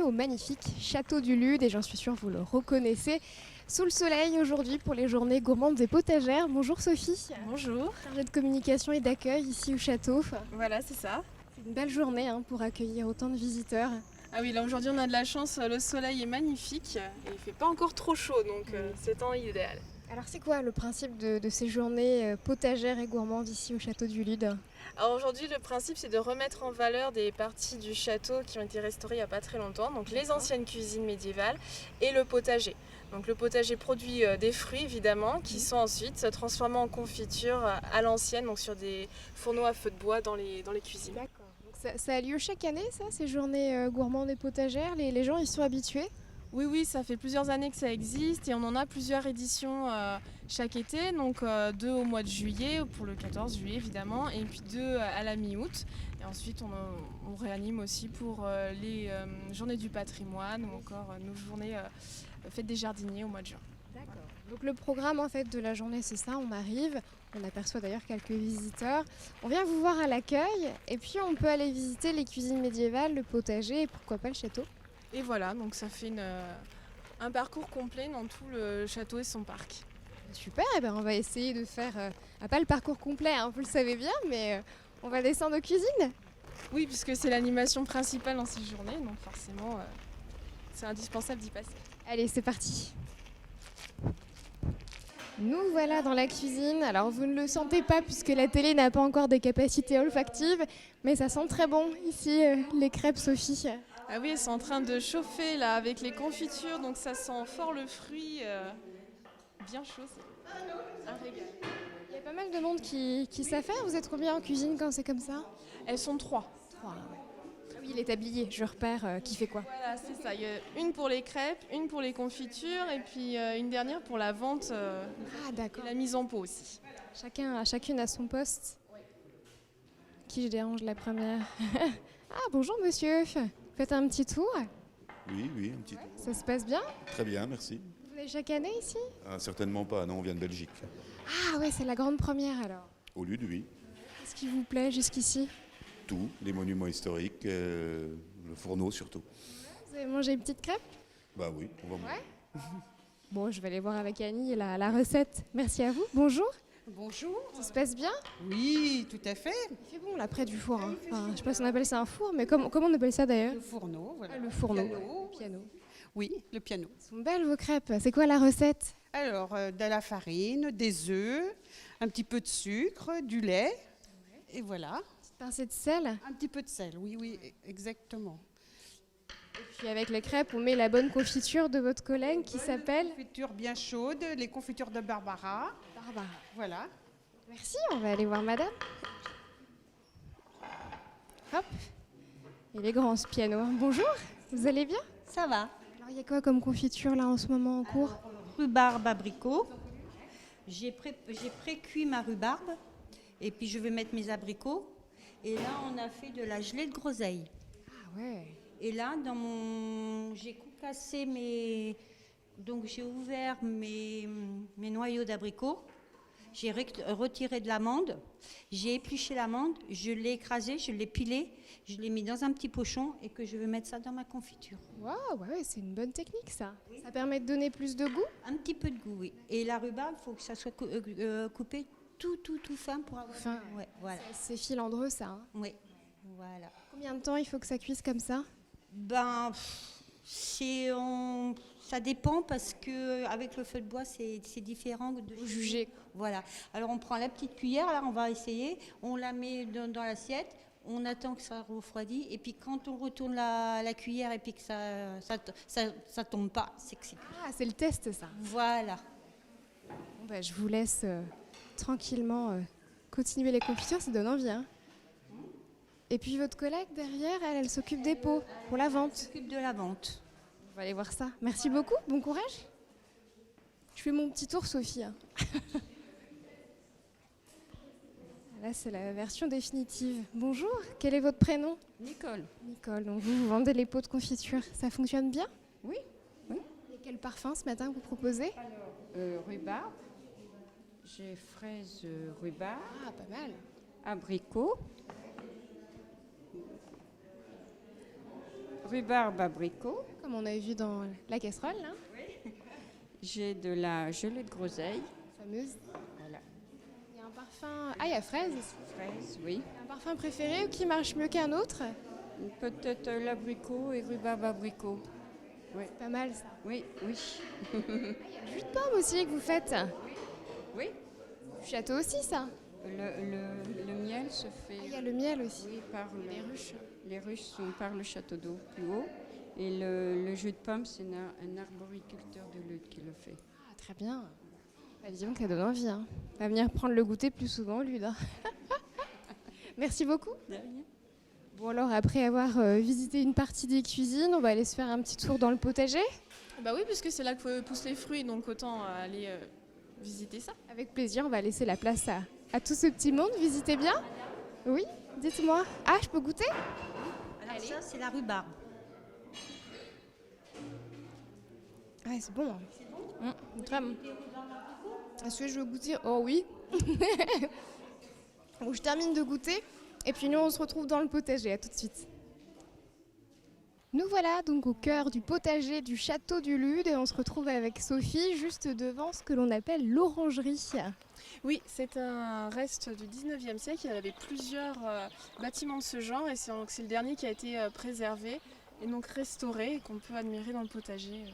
au magnifique Château du Lude et j'en suis sûre vous le reconnaissez. Sous le soleil aujourd'hui pour les journées gourmandes et potagères. Bonjour Sophie. Bonjour. Chargée de communication et d'accueil ici au château. Voilà, c'est ça. C'est une belle journée pour accueillir autant de visiteurs. Ah oui, là aujourd'hui on a de la chance, le soleil est magnifique et il fait pas encore trop chaud, donc c'est temps idéal. Alors c'est quoi le principe de ces journées potagères et gourmandes ici au Château du Lude? Alors aujourd'hui le principe c'est de remettre en valeur des parties du château qui ont été restaurées il n'y a pas très longtemps, donc les anciennes cuisines médiévales et le potager. Donc le potager produit des fruits évidemment qui sont ensuite transformés en confiture à l'ancienne, donc sur des fourneaux à feu de bois dans les cuisines. D'accord. Donc ça a lieu chaque année ça, ces journées gourmandes et potagères, les gens y sont habitués? Oui, ça fait plusieurs années que ça existe et on en a plusieurs éditions chaque été, donc 2 au mois de juillet, pour le 14 juillet évidemment, et puis 2 à la mi-août. Et ensuite on réanime aussi pour les journées du patrimoine ou encore nos journées fêtes des jardiniers au mois de juin. D'accord. Donc le programme en fait de la journée c'est ça, on arrive, on aperçoit d'ailleurs quelques visiteurs, on vient vous voir à l'accueil et puis on peut aller visiter les cuisines médiévales, le potager et pourquoi pas le château. Et voilà, donc ça fait un parcours complet dans tout le château et son parc. Super, et on va essayer de faire, pas le parcours complet, vous le savez bien, mais on va descendre aux cuisines. Oui, puisque c'est l'animation principale dans ces journées, donc forcément c'est indispensable d'y passer. Allez, c'est parti. Nous voilà dans la cuisine. Alors vous ne le sentez pas puisque la télé n'a pas encore des capacités olfactives, mais ça sent très bon ici, les crêpes Sophie. Ah oui, elles sont en train de chauffer là avec les confitures, donc ça sent fort le fruit bien chaud, c'est un régal. Il y a pas mal de monde qui sait faire. Vous êtes combien en cuisine quand c'est comme ça? Elles sont 3. 3, ouais. Ah oui, il est habillé, je repère qui fait quoi. Voilà, c'est ça. Il y a une pour les crêpes, une pour les confitures et puis une dernière pour la vente d'accord. et la mise en pot aussi. Chacune à son poste. Qui je dérange la première? Ah bonjour monsieur, faites un petit tour. Oui, un petit tour. Ça se passe bien? Très bien, merci. Vous venez chaque année ici? Certainement pas, non, on vient de Belgique. Ah ouais, c'est la grande première alors. Au lieu de oui, Qu'est-ce qui vous plaît jusqu'ici? tout, les monuments historiques, le fourneau surtout. Vous avez mangé une petite crêpe? Bah oui, on va manger. Bon, je vais aller voir avec Annie la recette. Merci à vous. Bonjour. Bonjour. Ça se passe bien? Oui, tout à fait. Il fait bon là près du four. Je sais pas si on appelle ça un four, mais comment on appelle ça d'ailleurs? Le fourneau, voilà. Le fourneau. Le piano. Oui, le piano. Elles sont belles vos crêpes. C'est quoi la recette? Alors, de la farine, des œufs, un petit peu de sucre, du lait, et voilà. Petite pincée de sel. Un petit peu de sel, oui, exactement. Et puis avec les crêpes, on met la bonne confiture de votre collègue qui s'appelle Confiture bien chaude, les confitures de Barbara. Barbara. Voilà. Merci, on va aller voir madame. Hop. Il est grand ce piano. Bonjour, vous allez bien? Ça va. Alors il y a quoi comme confiture là en ce moment en cours? Rhubarbe abricot. J'ai pré-cuit ma rhubarbe et puis je vais mettre mes abricots. Et là, on a fait de la gelée de groseille. Ah ouais. Et là, j'ai concassé donc j'ai ouvert mes noyaux d'abricots. J'ai retiré de l'amande. J'ai épluché l'amande. Je l'ai écrasée, je l'ai pilée. Je l'ai mis dans un petit pochon et que je vais mettre ça dans ma confiture. Waouh, ouais, c'est une bonne technique ça. Oui. Ça permet de donner plus de goût? Un petit peu de goût, oui. Et la rhubarbe, il faut que ça soit coupé tout fin pour avoir... Fin. Ouais, voilà. C'est filandreux ça. Oui, voilà. Combien de temps il faut que ça cuise comme ça? Ben, ça dépend parce que avec le feu de bois, c'est différent de juger. Voilà. Alors on prend la petite cuillère, là on va essayer, on la met dans l'assiette, on attend que ça refroidit et puis quand on retourne la cuillère et puis que ça tombe pas, c'est que c'est cuit. Ah, c'est le test ça. Voilà. Bon, je vous laisse tranquillement continuer les confitures, ça donne envie. Et puis votre collègue derrière, elle s'occupe des pots pour la vente. Elle s'occupe de la vente. On va aller voir ça. Merci beaucoup, bon courage. Je fais mon petit tour, Sophie. Là, c'est la version définitive. Bonjour, quel est votre prénom? Nicole. Nicole, donc vous vendez les pots de confiture. Ça fonctionne bien? Oui. Et quel parfum ce matin vous proposez? Rhubarbe. J'ai fraise rhubarbe. Ah, pas mal. Abricot. rhubarbe abricot. Comme on a vu dans la casserole, là, J'ai de la gelée de groseille. fameuse. Voilà. Il y a un parfum... Ah, il y a fraise aussi. Fraise, oui. Il y a un parfum préféré qui marche mieux qu'un autre? Peut-être l'abricot et rhubarbe abricot. C'est pas mal, ça. Oui, oui. Jus de pomme aussi que vous faites. Oui. Du château aussi, ça. Le miel se fait. Ah, il y a le miel aussi. Oui, par Les ruches. Les ruches sont par le château d'eau plus haut. Et le jus de pomme, c'est un arboriculteur de Lude qui le fait. Ah, très bien. Bah, disons que ça donne envie. Hein. On va venir prendre le goûter plus souvent, Lude. Hein. Merci beaucoup. De rien. Bon, alors, après avoir visité une partie des cuisines, on va aller se faire un petit tour dans le potager. Bah oui, puisque c'est là que poussent les fruits, donc autant aller visiter ça. Avec plaisir, on va laisser la place à tout ce petit monde. Visitez bien. Oui, dites-moi. Ah, je peux goûter? Alors ça, c'est la rhubarbe. Ouais, c'est bon. Très bon. Est-ce que je veux goûter? Oh oui. Bon, je termine de goûter. Et puis nous, on se retrouve dans le potager. À tout de suite. Nous voilà donc au cœur du potager du château du Lude. Et on se retrouve avec Sophie juste devant ce que l'on appelle l'orangerie. Oui, c'est un reste du 19e siècle. Il y avait plusieurs bâtiments de ce genre et c'est le dernier qui a été préservé et donc restauré et qu'on peut admirer dans le potager.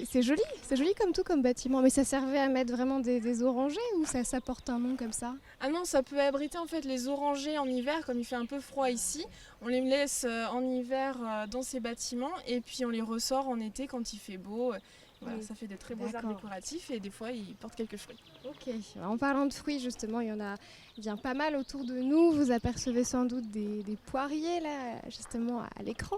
C'est joli comme tout comme bâtiment. Mais ça servait à mettre vraiment des orangers ou ça porte un nom comme ça? Ah non, ça peut abriter en fait les orangers en hiver, comme il fait un peu froid ici. On les laisse en hiver dans ces bâtiments et puis on les ressort en été quand il fait beau. Voilà, Oui. ça fait de très beaux arbres décoratifs et des fois ils portent quelques fruits. Ok. En parlant de fruits, justement, il y en a bien pas mal autour de nous. Vous apercevez sans doute des poiriers là, justement à l'écran.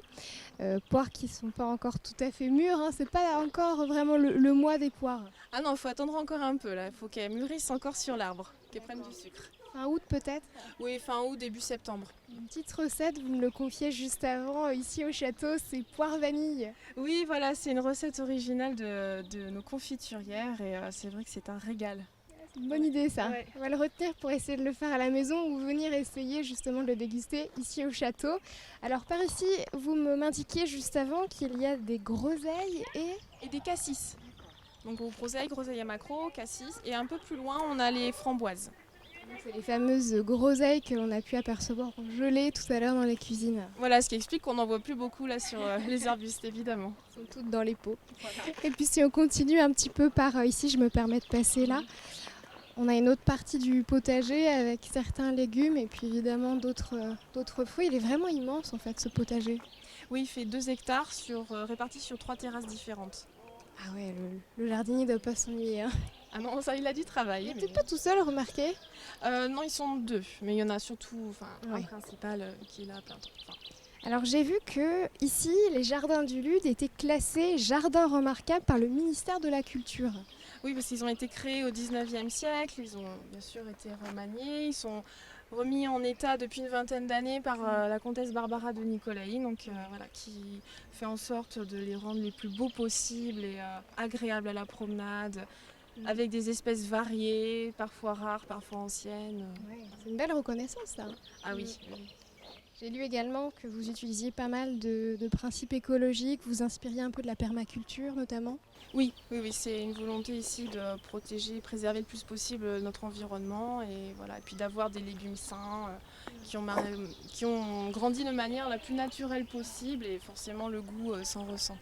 Poires qui sont pas encore tout à fait mûres. Hein. C'est pas encore vraiment le mois des poires. Ah non, il faut attendre encore un peu là. Il faut qu'elles mûrissent encore sur l'arbre, qu'elles prennent du sucre. Fin août peut-être. Oui, fin août, début septembre. Une petite recette, vous me le confiez juste avant, ici au château, c'est poire vanille. Oui, voilà, c'est une recette originale de nos confiturières et c'est vrai que c'est un régal. C'est une bonne idée ça. Ouais. On va le retenir pour essayer de le faire à la maison ou venir essayer justement de le déguster ici au château. Alors par ici, vous m'indiquiez juste avant qu'il y a des groseilles Et des cassis. Donc groseilles à macro, cassis et un peu plus loin on a les framboises. c'est les fameuses groseilles que l'on a pu apercevoir gelées tout à l'heure dans les cuisines. Voilà, ce qui explique qu'on n'en voit plus beaucoup là sur les arbustes évidemment. Elles sont toutes dans les pots. Et puis si on continue un petit peu par ici, je me permets de passer là. On a une autre partie du potager avec certains légumes et puis évidemment d'autres fruits. Il est vraiment immense en fait ce potager. Oui, il fait 2 hectares répartis sur 3 terrasses différentes. Ah ouais, le jardinier doit pas s'ennuyer. Hein. Ah non, ça il a du travail. Il n'était pas tout seul, remarquez. Non, ils sont 2, mais il y en a surtout un Ouais. principal qui est là à plein temps. Alors j'ai vu que ici, les jardins du Lude étaient classés jardins remarquables par le ministère de la Culture. Oui, parce qu'ils ont été créés au 19e siècle, ils ont bien sûr été remaniés, ils sont remis en état depuis une vingtaine d'années par la comtesse Barbara de Nicolaï, donc voilà, qui fait en sorte de les rendre les plus beaux possibles et agréables à la promenade, avec des espèces variées, parfois rares, parfois anciennes. C'est une belle reconnaissance ça. Ah oui. J'ai lu également que vous utilisiez pas mal de principes écologiques, vous inspiriez un peu de la permaculture notamment. Oui, c'est une volonté ici de protéger, préserver le plus possible notre environnement et voilà, et puis d'avoir des légumes sains qui ont grandi de manière la plus naturelle possible et forcément le goût s'en ressent.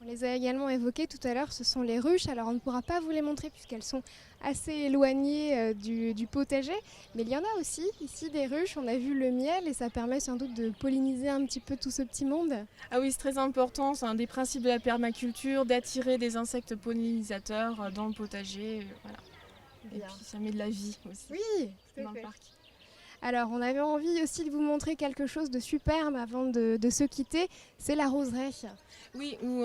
On les a également évoquées tout à l'heure, ce sont les ruches. Alors on ne pourra pas vous les montrer puisqu'elles sont assez éloignées du potager, mais il y en a aussi ici des ruches. On a vu le miel et ça permet sans doute de polliniser un petit peu tout ce petit monde. Ah oui, c'est très important, c'est un des principes de la permaculture, d'attirer des insectes pollinisateurs dans le potager. Voilà. Et puis ça met de la vie aussi Oui, dans le parc. Alors on avait envie aussi de vous montrer quelque chose de superbe avant de se quitter, c'est la roseraie. Oui, où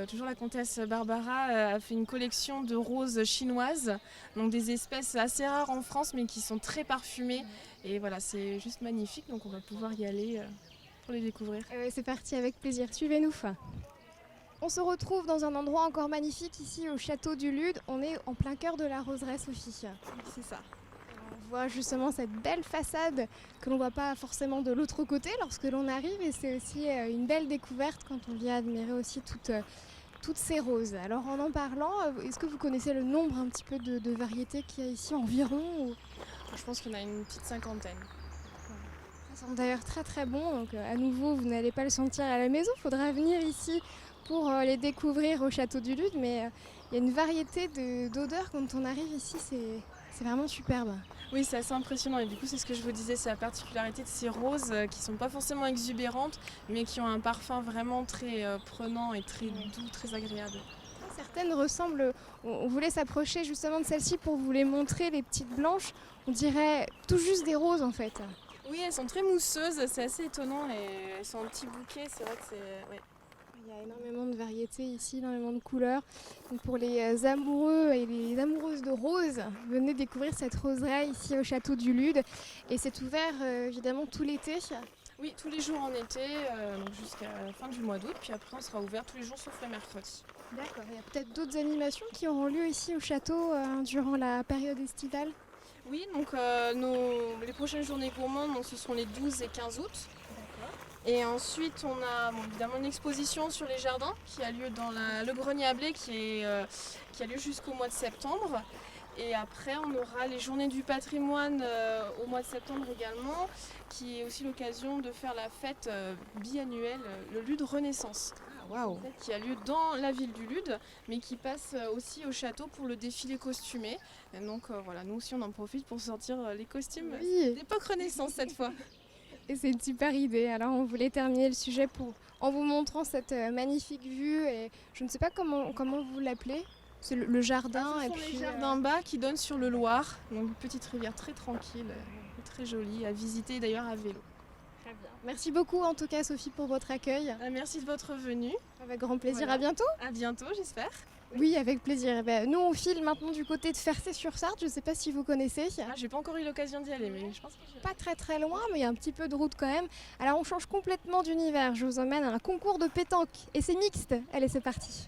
toujours la comtesse Barbara a fait une collection de roses chinoises, donc des espèces assez rares en France mais qui sont très parfumées. Et voilà, c'est juste magnifique, donc on va pouvoir y aller pour les découvrir. C'est parti, avec plaisir, suivez-nous. On se retrouve dans un endroit encore magnifique ici au château du Lude. On est en plein cœur de la roseraie, Sophie. C'est ça. voit justement cette belle façade que l'on ne voit pas forcément de l'autre côté lorsque l'on arrive, et c'est aussi une belle découverte quand on vient admirer aussi toutes ces roses. Alors en parlant, est-ce que vous connaissez le nombre un petit peu de variétés qu'il y a ici environ ou... Je pense qu'il y en a une petite cinquantaine. Ça sent d'ailleurs très très bon, donc à nouveau vous n'allez pas le sentir à la maison, il faudra venir ici pour les découvrir au Château du Lude, mais il y a une variété d'odeurs quand on arrive ici, c'est vraiment superbe. Oui, c'est assez impressionnant et du coup c'est ce que je vous disais, c'est la particularité de ces roses qui sont pas forcément exubérantes mais qui ont un parfum vraiment très prenant et très doux, très agréable. Certaines ressemblent, on voulait s'approcher justement de celle-ci pour vous les montrer, les petites blanches, on dirait tout juste des roses en fait. Oui, elles sont très mousseuses, c'est assez étonnant et elles sont en petits bouquets, c'est vrai que c'est... Ouais. Il y a énormément de variétés ici, énormément de couleurs. Donc pour les amoureux et les amoureuses de roses, venez découvrir cette roseraie ici au Château du Lude. Et c'est ouvert évidemment tout l'été. Oui, tous les jours en été, donc jusqu'à la fin du mois d'août, puis après on sera ouvert tous les jours sauf le mercredi. D'accord, il y a peut-être d'autres animations qui auront lieu ici au château durant la période estivale. Oui, donc les prochaines journées gourmandes, donc, ce seront les 12 et 15 août. Et ensuite, on a évidemment une exposition sur les jardins qui a lieu dans le grenier à blé qui a lieu jusqu'au mois de septembre. Et après, on aura les journées du patrimoine au mois de septembre également, qui est aussi l'occasion de faire la fête biannuelle, le Lude Renaissance. Waouh! Qui a lieu dans la ville du Lude, mais qui passe aussi au château pour le défilé costumé. Et donc voilà, nous aussi on en profite pour sortir les costumes d'époque Renaissance cette fois. Et c'est une super idée. Alors on voulait terminer le sujet en vous montrant cette magnifique vue. Et je ne sais pas comment vous l'appelez. C'est le jardin. Ce sont les jardins bas qui donnent sur le Loir, donc une petite rivière très tranquille, très jolie à visiter d'ailleurs à vélo. Très bien. Merci beaucoup en tout cas Sophie pour votre accueil. Merci de votre venue. Avec grand plaisir, Voilà. À bientôt. À bientôt j'espère. Oui, avec plaisir. Nous on file maintenant du côté de Fercé-sur-Sarthe, je ne sais pas si vous connaissez. J'ai pas encore eu l'occasion d'y aller, mais je pense que j'irai. Pas très très loin, mais il y a un petit peu de route quand même. Alors on change complètement d'univers, je vous emmène à un concours de pétanque et c'est mixte. Allez, c'est parti.